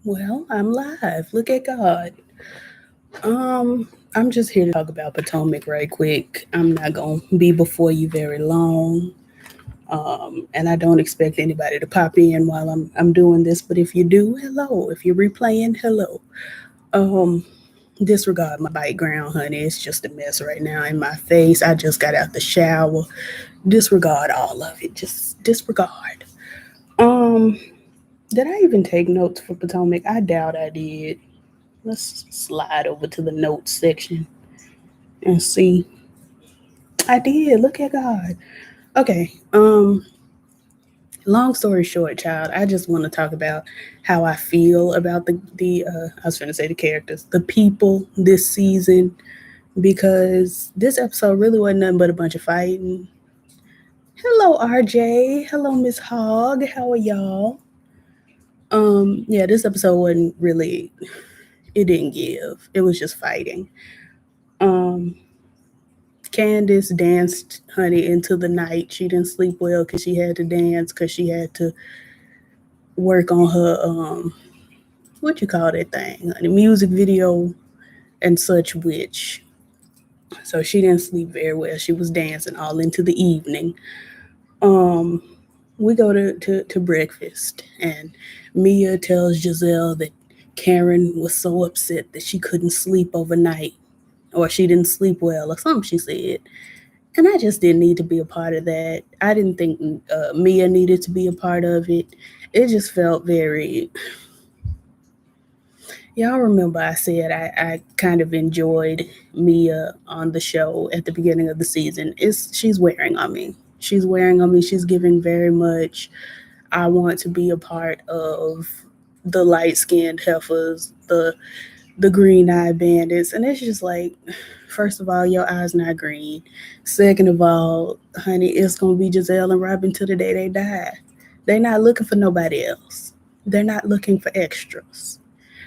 Well, I'm live. Look at God. I'm just here to talk about Potomac right quick. I'm not gonna be before you very long. And I don't expect anybody to pop in while I'm doing this, but if you do, hello. If you're replaying, hello. Um, Disregard my background, honey. It's just a mess right now in my face. I just got out the shower. Disregard all of it. Just disregard. Um, did I even take notes for Potomac? I doubt I did. Let's slide over to the notes section and see. I did. Look at God. Okay. Long story short, child, I just want to talk about how I feel about the I was going to say the characters, the people this season, because this episode really wasn't nothing but a bunch of fighting. Hello, RJ. Hello, Miss Hogg. How are y'all? Yeah, this episode wasn't really. It didn't give. It was just fighting. Um, Candace danced, honey, into the night. She didn't sleep well because she had to dance because she had to work on her what you call that thing, the music video and such. Which so she didn't sleep very well. She was dancing all into the evening. Um, we go to breakfast, and Mia tells Giselle that Karen was so upset that she couldn't sleep overnight, or she didn't sleep well, or something she said. And I just didn't need to be a part of that. I didn't think Mia needed to be a part of it. It just felt very. Y'all remember I said I kind of enjoyed Mia on the show at the beginning of the season. She's wearing on me. She's wearing on me. She's giving very much. I want to be a part of the light skinned heifers, the green eye bandits. And it's just like, first of all, your eyes not green. Second of all, honey, it's gonna be Giselle and Robin till the day they die. They're not looking for nobody else. They're not looking for extras.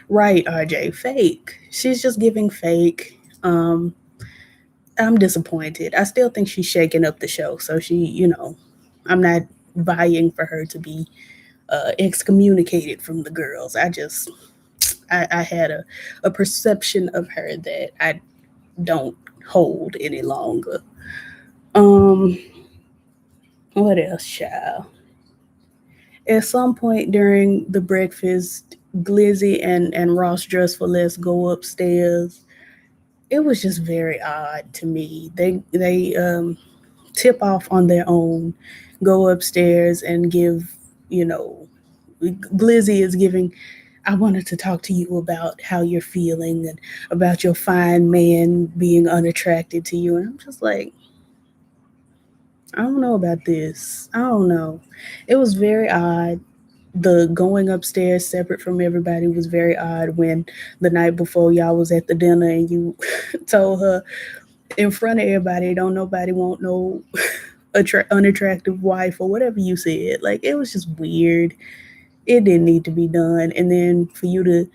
Right, RJ, fake. She's just giving fake. I'm disappointed. I still think she's shaking up the show. So I'm not vying for her to be excommunicated from the girls. I had a perception of her that I don't hold any longer. Um, what else, child? At some point during the breakfast, Glizzy and Ross dressed for less go upstairs. It was just very odd to me. They tip off on their own, go upstairs and give, you know, Glizzy is giving. I wanted to talk to you about how you're feeling and about your fine man being unattracted to you. And I'm just like, I don't know about this. I don't know. It was very odd. The going upstairs separate from everybody was very odd when the night before y'all was at the dinner and you told her in front of everybody, don't nobody want no unattractive wife or whatever you said. Like, it was just weird. It didn't need to be done. And then for you to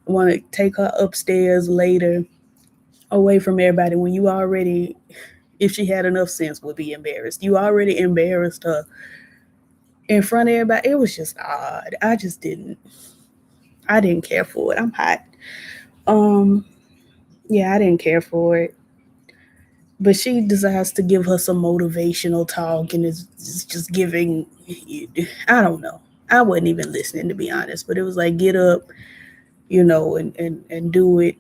want to take her upstairs later away from everybody when you already, if she had enough sense, would be embarrassed. You already embarrassed her in front of everybody. It was just odd. I didn't care for it. I'm hot. Um, yeah, I didn't care for it. But she decides to give her some motivational talk and is just giving. I don't know. I wasn't even listening, to be honest. But it was like, get up, and do it.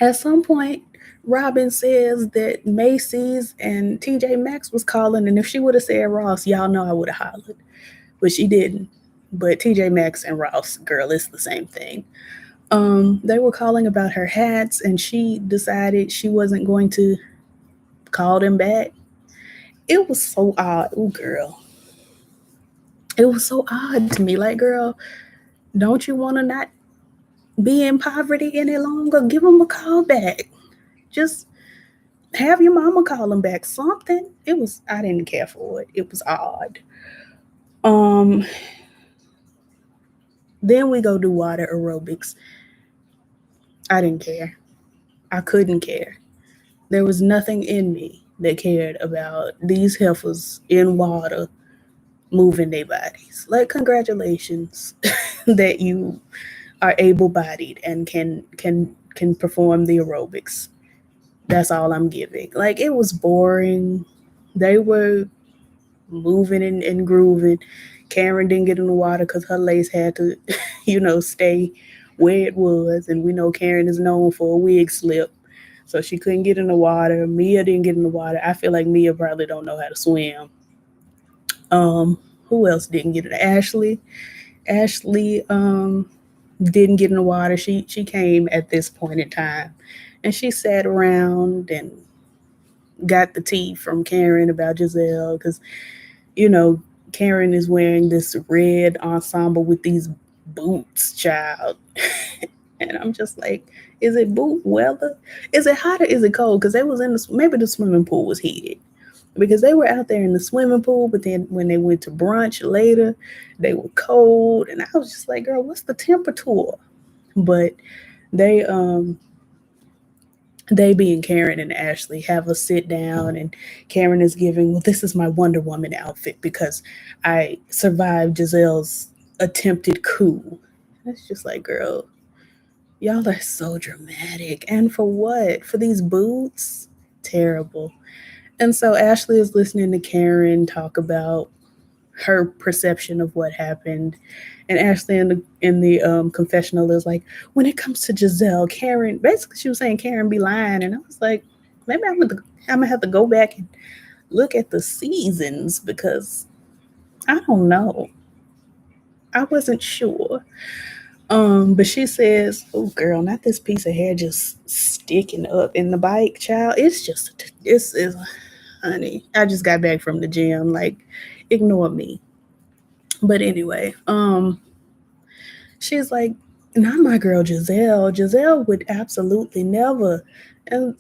At some point, Robin says that Macy's and TJ Maxx was calling, and if she would have said Ross, y'all know I would have hollered. But she didn't. But TJ Maxx and Ross, girl, it's the same thing. They were calling about her hats, and she decided she wasn't going to call them back. It was so odd. Oh, girl. It was so odd to me. Like, girl, don't you want to not be in poverty any longer? Give them a call back. Just have your mama call them back. Something. I didn't care for it. It was odd. Um, then we go do water aerobics. I didn't care. I couldn't care. There was nothing in me that cared about these heifers in water moving their bodies. Like, congratulations that you are able-bodied and can perform the aerobics. That's all I'm giving. Like, it was boring. They were moving and grooving. Karen didn't get in the water because her lace had to, stay where it was. And we know Karen is known for a wig slip. So she couldn't get in the water. Mia didn't get in the water. I feel like Mia probably don't know how to swim. Um, who else didn't get it? Ashley. Ashley didn't get in the water. She came at this point in time. And she sat around and got the tea from Karen about Giselle because you know, Karen is wearing this red ensemble with these boots, child. And I'm just like, is it boot weather? Is it hot or is it cold? Because they was in maybe the swimming pool was heated. Because they were out there in the swimming pool, but then when they went to brunch later, they were cold. And I was just like, girl, what's the temperature? But they they being Karen and Ashley have a sit down and Karen is giving, well, this is my Wonder Woman outfit because I survived Giselle's attempted coup. It's just like, girl, y'all are so dramatic. And for what? For these boots? Terrible. And so Ashley is listening to Karen talk about her perception of what happened. And Ashley in the confessional is like, when it comes to Giselle, Karen, basically she was saying Karen be lying. And I was like, maybe I'm gonna have to go back and look at the seasons because I don't know. I wasn't sure. But she says, oh girl, not this piece of hair just sticking up in the bike, child. It's honey. I just got back from the gym. Like, ignore me. But anyway, she's like, not my girl Giselle. Giselle would absolutely never. And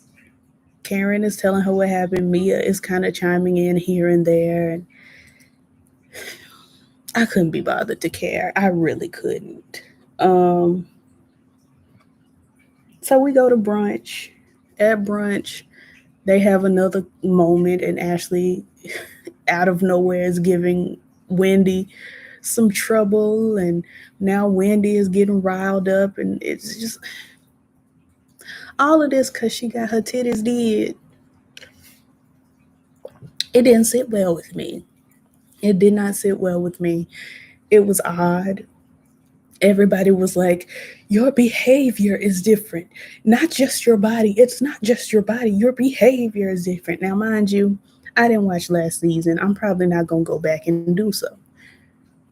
Karen is telling her what happened. Mia is kind of chiming in here and there. And I couldn't be bothered to care. I really couldn't. Um, so we go to brunch. At brunch, they have another moment, and Ashley, out of nowhere, is giving Wendy some trouble. And now Wendy is getting riled up. And it's just all of this because she got her titties did. It didn't sit well with me. It did not sit well with me. It was odd. Everybody was like, your behavior is different. Not just your body. It's not just your body. Your behavior is different. Now, mind you, I didn't watch last season. I'm probably not going to go back and do so.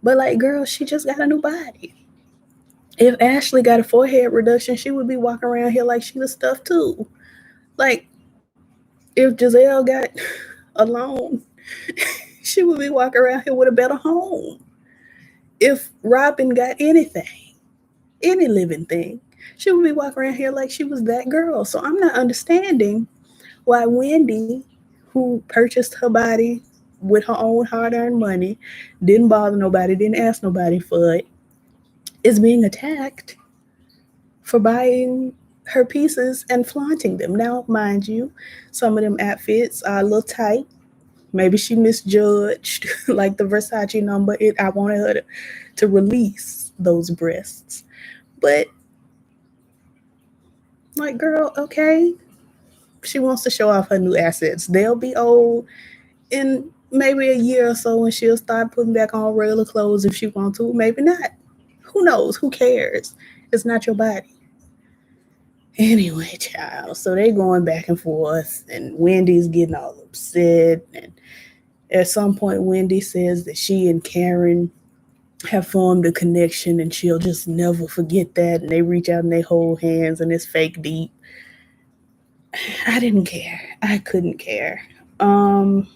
But, like, girl, she just got a new body. If Ashley got a forehead reduction, she would be walking around here like she was stuffed too. Like, if Giselle got a loan, she would be walking around here with a better home. If Robin got anything, any living thing, she would be walking around here like she was that girl. So I'm not understanding why Wendy, who purchased her body with her own hard-earned money, didn't bother nobody, didn't ask nobody for it, is being attacked for buying her pieces and flaunting them. Now, mind you, some of them outfits are a little tight. Maybe she misjudged, like the Versace number. I wanted her to release those breasts. But, like, girl, okay. She wants to show off her new assets. They'll be old in maybe a year or so and she'll start putting back on regular clothes if she wants to. Maybe not. Who knows? Who cares? It's not your body. Anyway, child. So they going back and forth, and Wendy's getting all upset. And at some point, Wendy says that she and Karen have formed a connection, and she'll just never forget that. And they reach out and they hold hands, and it's fake deep. I didn't care. I couldn't care. Um,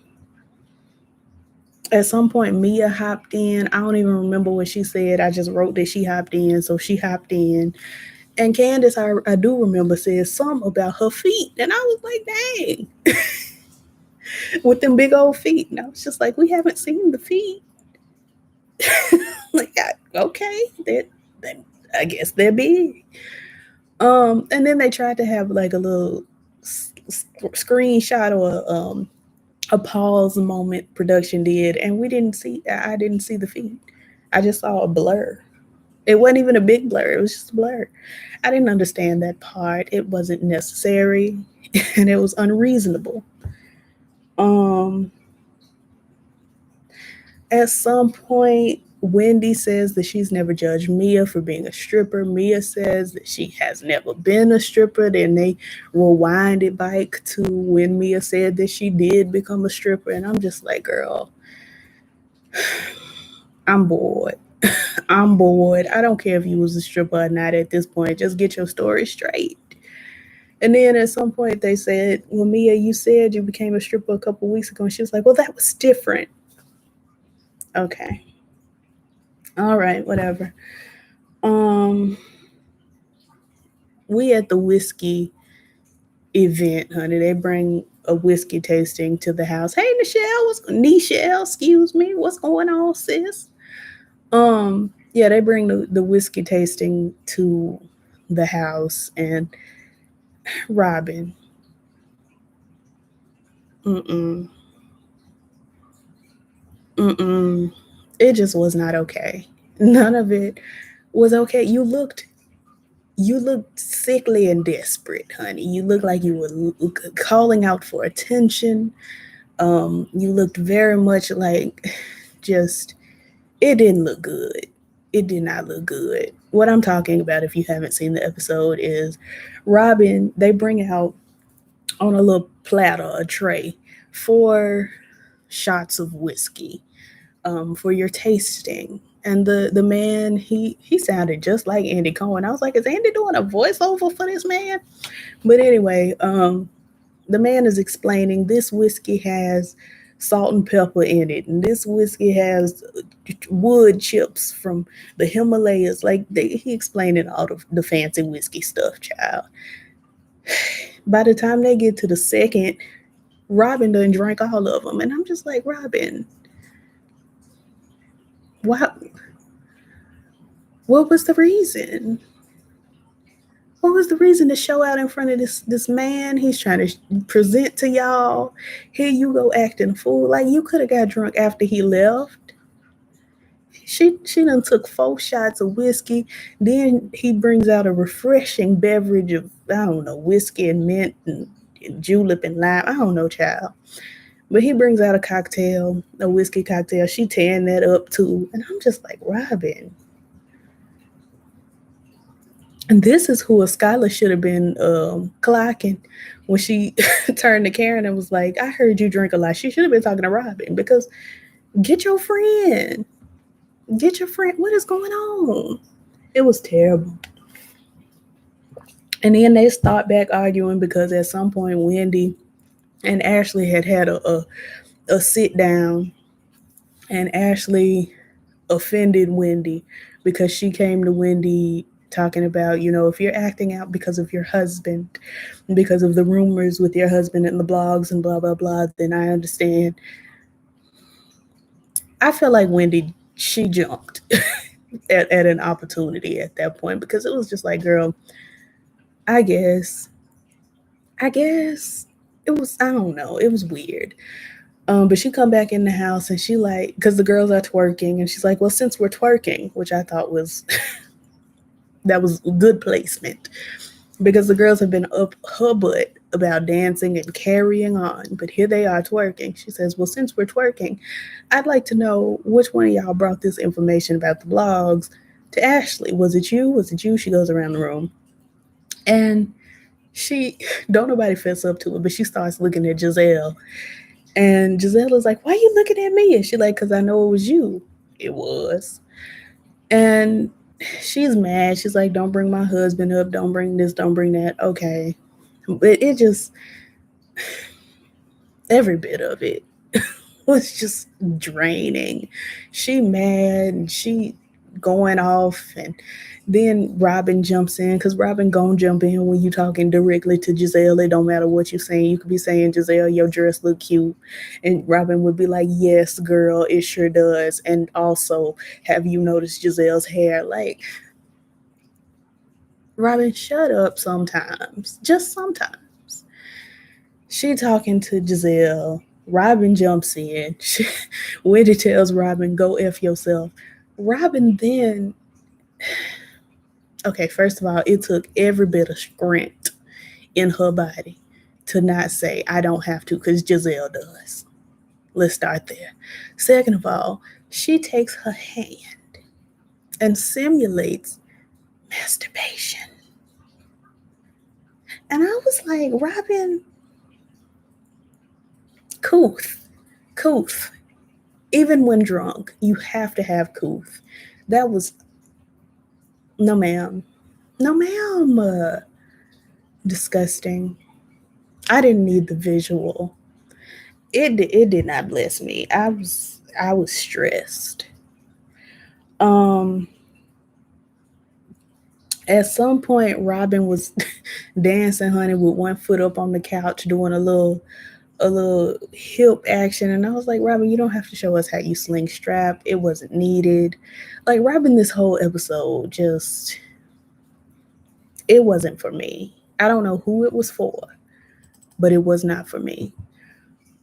at some point, Mia hopped in. I don't even remember what she said. I just wrote that she hopped in, so she hopped in. And Candace, I do remember, said something about her feet. And I was like, dang, with them big old feet. And I was just like, we haven't seen the feet. Like, okay, I guess they're big. And then they tried to have like a little screenshot or a pause moment production did, and we didn't see. I didn't see the feet. I just saw a blur. It wasn't even a big blur. It was just a blur. I didn't understand that part. It wasn't necessary and it was unreasonable. Um, at some point, Wendy says that she's never judged Mia for being a stripper. Mia says that she has never been a stripper. Then they rewind it back to when Mia said that she did become a stripper. And I'm just like, girl, I'm bored. I'm bored. I don't care if you was a stripper or not at this point. Just get your story straight. And then at some point they said, well, Mia, you said you became a stripper a couple weeks ago. And she was like, well, that was different. Okay. All right, whatever. Um, we at the whiskey event, honey. They bring a whiskey tasting to the house. Hey, Nichelle, excuse me. What's going on, sis? Yeah, they bring the whiskey tasting to the house and Robin. Mm-mm. Mm-mm. It just was not okay. None of it was okay. You looked sickly and desperate, honey. You looked like you were calling out for attention. You looked very much like just it didn't look good. It did not look good. What I'm talking about, if you haven't seen the episode, is Robin. They bring out on a little platter, a tray, 4 shots of whiskey for your tasting. And the man, he sounded just like Andy Cohen. I was like, is Andy doing a voiceover for this man? But anyway, the man is explaining this whiskey has salt and pepper in it, and this whiskey has wood chips from the Himalayas. Like he explained it all the fancy whiskey stuff, child. By the time they get to the second, Robin done drank all of them, and I'm just like, Robin, what? What was the reason? What was the reason to show out in front of this man? He's trying to present to y'all. Here you go acting a fool. Like you could have got drunk after he left. She done took 4 shots of whiskey. Then he brings out a refreshing beverage of I don't know whiskey and mint and julep and lime. I don't know, child. But he brings out a cocktail, a whiskey cocktail. She tearing that up too, and I'm just like, Robin. And this is who a Skylar should have been clocking when she turned to Karen and was like, I heard you drink a lot. She should have been talking to Robin because get your friend. Get your friend. What is going on? It was terrible. And then they start back arguing because at some point Wendy and Ashley had a sit down, and Ashley offended Wendy because she came to Wendy talking about, if you're acting out because of your husband, because of the rumors with your husband and the blogs and blah, blah, blah, then I understand. I feel like Wendy, she jumped at an opportunity at that point because it was just like, girl, I guess it was, I don't know, it was weird. But she come back in the house and she like, because the girls are twerking, and she's like, well, since we're twerking, which I thought was that was good placement because the girls have been up her butt about dancing and carrying on, but here they are twerking. She says, well, since we're twerking, I'd like to know which one of y'all brought this information about the blogs to Ashley. Was it you? Was it you? She goes around the room and she don't nobody fess up to it, but she starts looking at Giselle. And Giselle is like, why are you looking at me? And she like, because I know it was you. It was. And she's mad. She's like, don't bring my husband up. Don't bring this. Don't bring that. Okay. But it just, every bit of it was just draining. She mad and she going off, and then Robin jumps in because Robin gon' jump in when you talking directly to Giselle. It don't matter what you're saying. You could be saying, Giselle, your dress look cute, and Robin would be like, yes, girl, it sure does. And also, have you noticed Giselle's hair? Like, Robin, shut up sometimes. Just sometimes. She talking to Giselle. Robin jumps in. Wendy tells Robin, go F yourself. Robin then Okay, first of all, it took every bit of strength in her body to not say, I don't have to, because Giselle does. Let's start there. Second of all, she takes her hand and simulates masturbation. And I was like, Robin, couth, couth. Even when drunk, you have to have couth. That was, no, ma'am. No, ma'am. Disgusting. I didn't need the visual. It did not bless me. I was stressed. Um, at some point, Robin was dancing, honey, with one foot up on the couch, doing a little hip action, and I was like, Robin, you don't have to show us how you sling strap. It wasn't needed. Like, Robin, this whole episode just, it wasn't for me. I don't know who it was for, but it was not for me.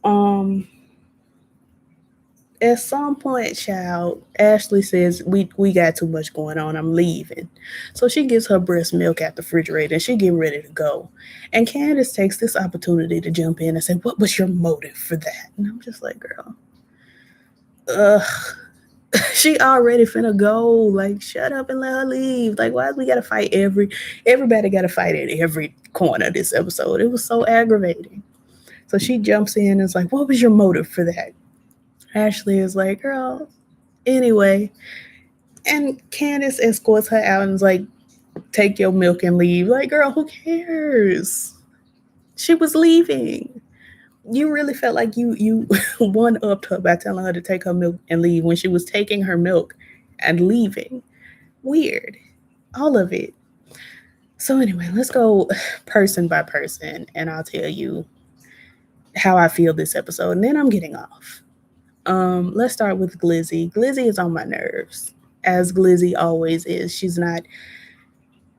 Um, at some point, child, Ashley says, we got too much going on. I'm leaving. So she gets her breast milk at the refrigerator and she getting ready to go. And Candace takes this opportunity to jump in and say, what was your motive for that? And I'm just like, girl, ugh. She already finna go. Like, shut up and let her leave. Like, why we gotta fight everybody gotta fight at every corner of this episode? It was so aggravating. So she jumps in and is like, what was your motive for that? Ashley is like, girl, anyway. And Candace escorts her out and is like, take your milk and leave. Like, girl, who cares? She was leaving. You really felt like you one upped her by telling her to take her milk and leave when she was taking her milk and leaving. Weird. All of it. So anyway, let's go person by person and I'll tell you how I feel this episode and then I'm getting off. Let's start with Glizzy. Glizzy is on my nerves, as Glizzy always is. She's not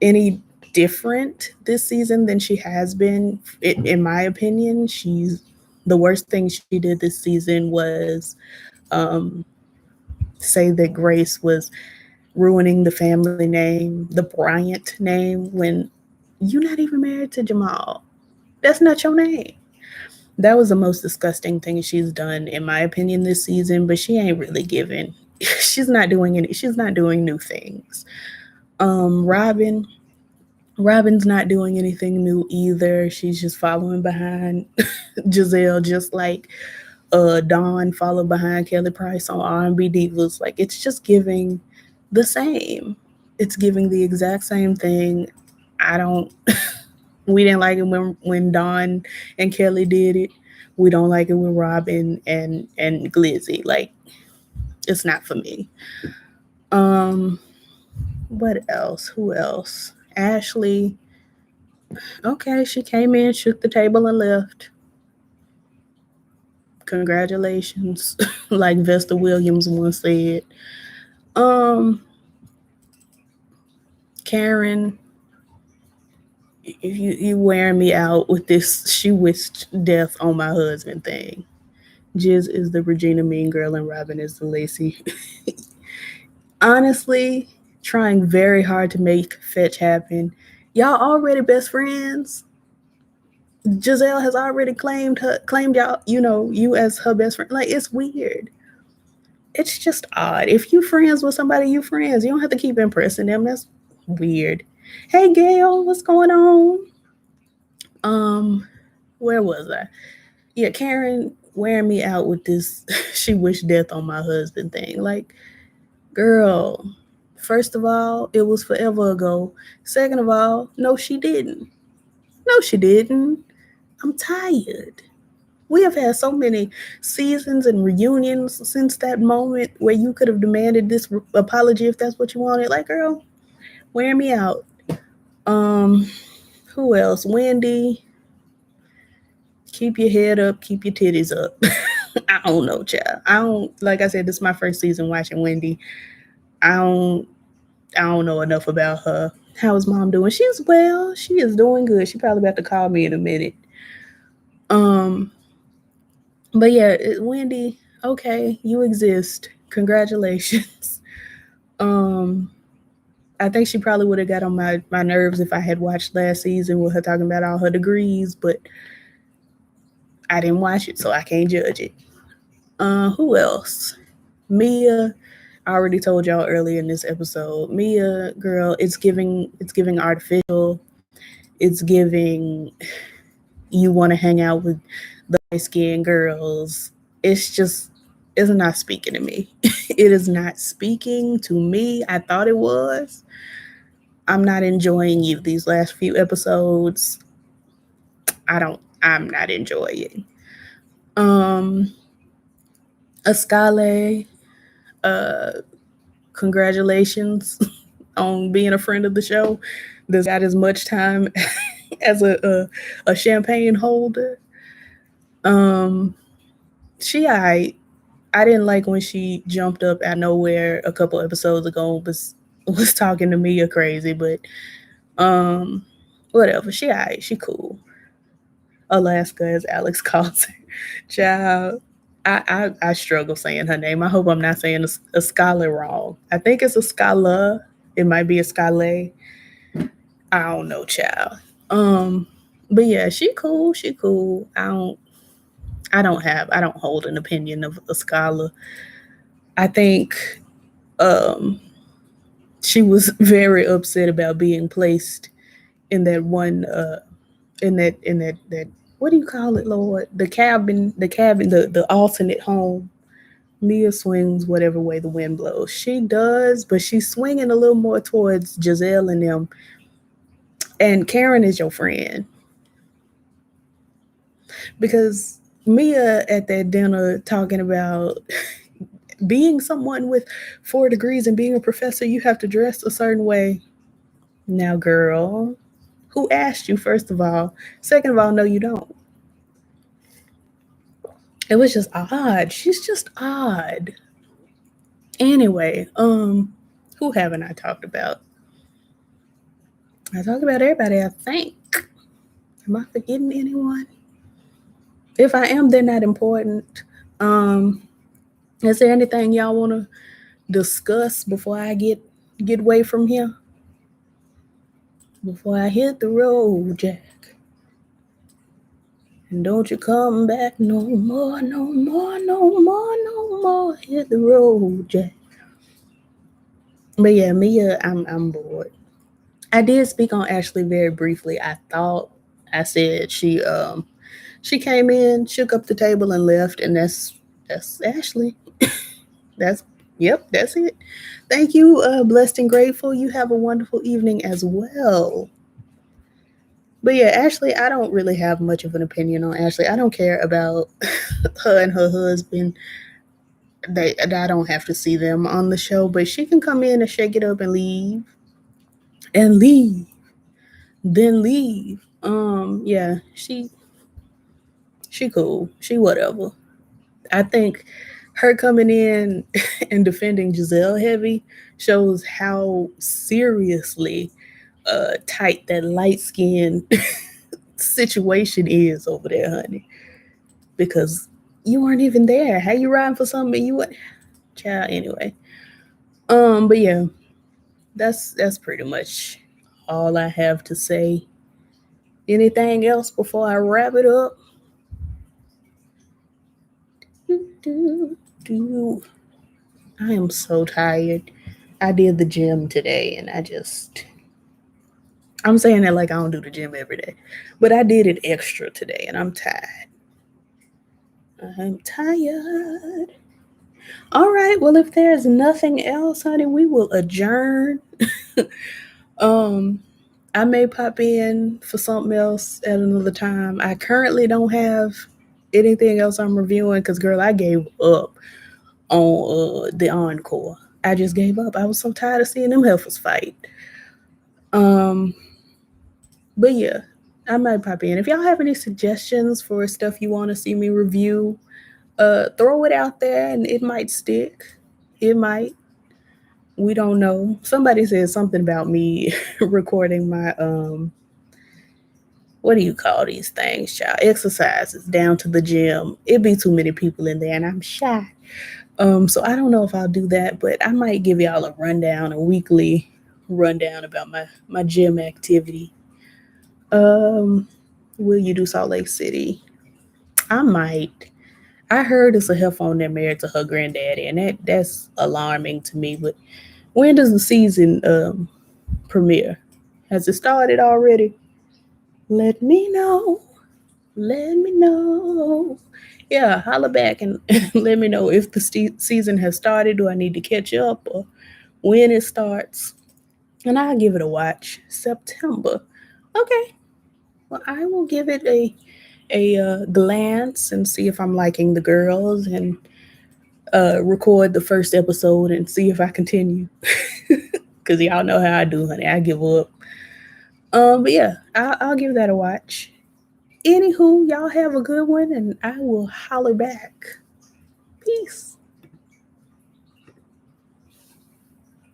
any different this season than she has been. In my opinion, she's the worst thing she did this season was um, say that Grace was ruining the family name, the Bryant name, when you're not even married to Jamal. That's not your name. That was the most disgusting thing she's done, in my opinion, this season. But she ain't really giving. She's not doing any. She's not doing new things. Robin. Robin's not doing anything new either. She's just following behind Giselle, just like Dawn followed behind Kelly Price on R&B Divas. Like, it's just giving the same. It's giving the exact same thing. I don't. We didn't like it when Dawn and Kelly did it. We don't like it with Robin and Glizzy. Like, it's not for me. Um, what else? Who else? Ashley. Okay, she came in, shook the table, and left. Congratulations, like Vesta Williams once said. Um, Karen, you wearing me out with this she wished death on my husband thing. Jiz is the Regina Mean Girl and Robin is the Lacey. Honestly, trying very hard to make fetch happen. Y'all already best friends. Giselle has already claimed y'all, you as her best friend. Like, it's weird. It's just odd. If you friends with somebody, you friends. You don't have to keep impressing them. That's weird. Hey Gail, what's going on? Um, where was I? Yeah, Karen wearing me out with this she wished death on my husband thing. Like, girl, first of all, it was forever ago. Second of all, no, she didn't. No, she didn't. I'm tired. We have had so many seasons and reunions since that moment where you could have demanded this apology if that's what you wanted. Like, girl, wear me out. Um, who else? Wendy, keep your head up, keep your titties up. I don't know, child. I don't, like I said, this is my first season watching Wendy. I don't I don't know enough about her. How is mom doing? She's well. She is doing good. She probably about to call me in a minute. Um, but yeah, Wendy, okay, you exist. Congratulations. Um, I think she probably would have got on my nerves if I had watched last season with her talking about all her degrees, but I didn't watch it, so I can't judge it. Who else? Mia. I already told y'all earlier in this episode. Mia, girl, it's giving artificial. It's giving you want to hang out with the light skinned girls. It's just it's not speaking to me. It is not speaking to me. I thought it was. I'm not enjoying you these last few episodes. I'm not enjoying. Um Ascale, uh congratulations on being a friend of the show. This got as much time as a champagne holder. Um I didn't like when she jumped up out of nowhere a couple episodes ago was talking to Mia crazy, but um whatever. She cool. Alaska, as Alex calls her. Child, I struggle saying her name. I hope I'm not saying a scholar wrong. I think it's a scholar. It might be a scale. I don't know, child. Um, but yeah, she cool. She cool. I don't hold an opinion of a scholar. I think um she was very upset about being placed in that one in that what do you call it, Lord? The alternate home. Mia swings whatever way the wind blows. She does, but she's swinging a little more towards Giselle and them. And Karen is your friend because Mia at that dinner talking about being someone with 4 degrees and being a professor, you have to dress a certain way. Now, girl, who asked you, first of all? Second of all, no, you don't. It was just odd. She's just odd. Anyway, who haven't I talked about? I talked about everybody, I think. Am I forgetting anyone? If I am, they're not important. Um, is there anything y'all want to discuss before I get away from here? Before I hit the road, Jack. And don't you come back no more, no more, no more, no more. Hit the road, Jack. But yeah, Mia, I'm bored. I did speak on Ashley very briefly. I thought I said she came in, shook up the table, and left, and that's Ashley. That's yep, that's it. Thank you, blessed and grateful. You have a wonderful evening as well. But yeah, Ashley, I don't really have much of an opinion on Ashley. I don't care about her and her husband. I don't have to see them on the show, but she can come in and shake it up and leave. And leave. Then leave. Yeah, she cool. She whatever. I think her coming in and defending Giselle heavy shows how seriously tight that light skin situation is over there, honey. Because you weren't even there. How you riding for something you what child anyway. But yeah, that's pretty much all I have to say. Anything else before I wrap it up? Do, do. I am so tired. I did the gym today and I'm saying that like I don't do the gym every day, but I did it extra today and I'm tired. I'm tired. All right. Well, if there's nothing else, honey, we will adjourn. um, I may pop in for something else at another time. I currently don't have anything else I'm reviewing because, girl, I gave up on the encore. I just gave up. I was so tired of seeing them heifers fight. Um, but yeah, I might pop in. If y'all have any suggestions for stuff you want to see me review, throw it out there and it might stick. It might. We don't know. Somebody said something about me recording my what do you call these things, child? Exercises down to the gym. It'd be too many people in there and I'm shy. So I don't know if I'll do that, but I might give y'all a rundown, a weekly rundown about my gym activity. Um, will you do Salt Lake City? I might. I heard it's a heifer on there married to her granddaddy, and that's alarming to me. But when does the season premiere? Has it started already? Let me know. Let me know. Yeah, holla back and let me know if the season has started. Do I need to catch up or when it starts? And I'll give it a watch. September. Okay. Well, I will give it a glance and see if I'm liking the girls and record the first episode and see if I continue. Cause y'all know how I do, honey. I give up. But yeah, I'll give that a watch. Anywho, y'all have a good one, and I will holler back. Peace.